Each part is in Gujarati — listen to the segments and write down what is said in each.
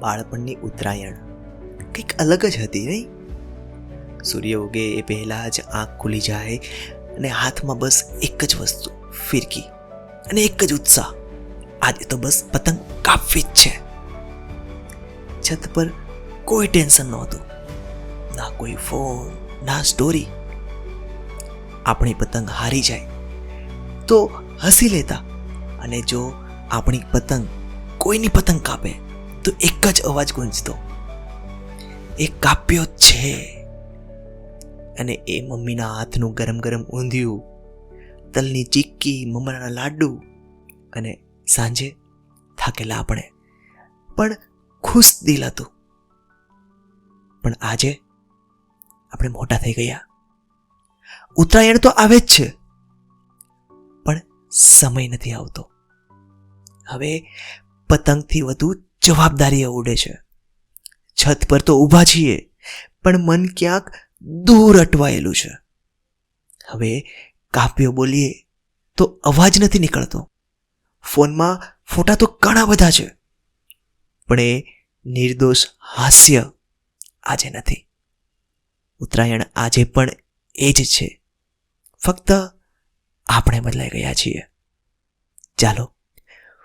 બાળપણની ઉત્તરાયણ કંઈક અલગ જ હતી નહીં? સૂર્ય ઉગે એ પહેલાં જ આંખ ખુલી જાય અને હાથમાં બસ એક જ વસ્તુ, ફિરકી, અને એક જ ઉત્સાહ, આજે તો બસ પતંગ કાપવી જ છે. છત પર કોઈ ટેન્શન નહોતું, ના કોઈ ફોન, ના સ્ટોરી. આપણી પતંગ હારી જાય તો હસી લેતા, અને જો આપણી પતંગ કોઈની પતંગ કાપે તો એક જ અવાજ ગુંજતો, એ કાપ્યો છે. અને એ મમ્મીના હાથનું ગરમ ગરમ ઊંધિયું, તલની ચીક્કી, મમરાના લાડુ, અને સાંજે થાકેલા આપણે પણ ખુશ દિલ હતું. પણ આજે આપણે મોટા થઈ ગયા. ઉત્તરાયણ તો આવે જ છે, પણ સમય નથી આવતો. હવે પતંગથી વધુ જવાબદારીઓ ઉડે છે. છત પર તો ઊભા છીએ, પણ મન ક્યાંક દૂર અટવાયેલું છે. હવે કાપ્યો બોલીએ તો અવાજ નથી નીકળતો. ફોનમાં ફોટા તો ઘણા બધા છે, પણ એ નિર્દોષ હાસ્ય આજે નથી. ઉત્તરાયણ આજે પણ એ જ છે, ફક્ત આપણે બદલાઈ ગયા છીએ. ચાલો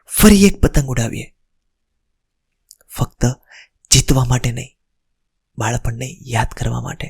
ફરી એક પતંગ ઉડાવીએ, ફક્ત જીતવા માટે નહીં, બાળપણને યાદ કરવા માટે.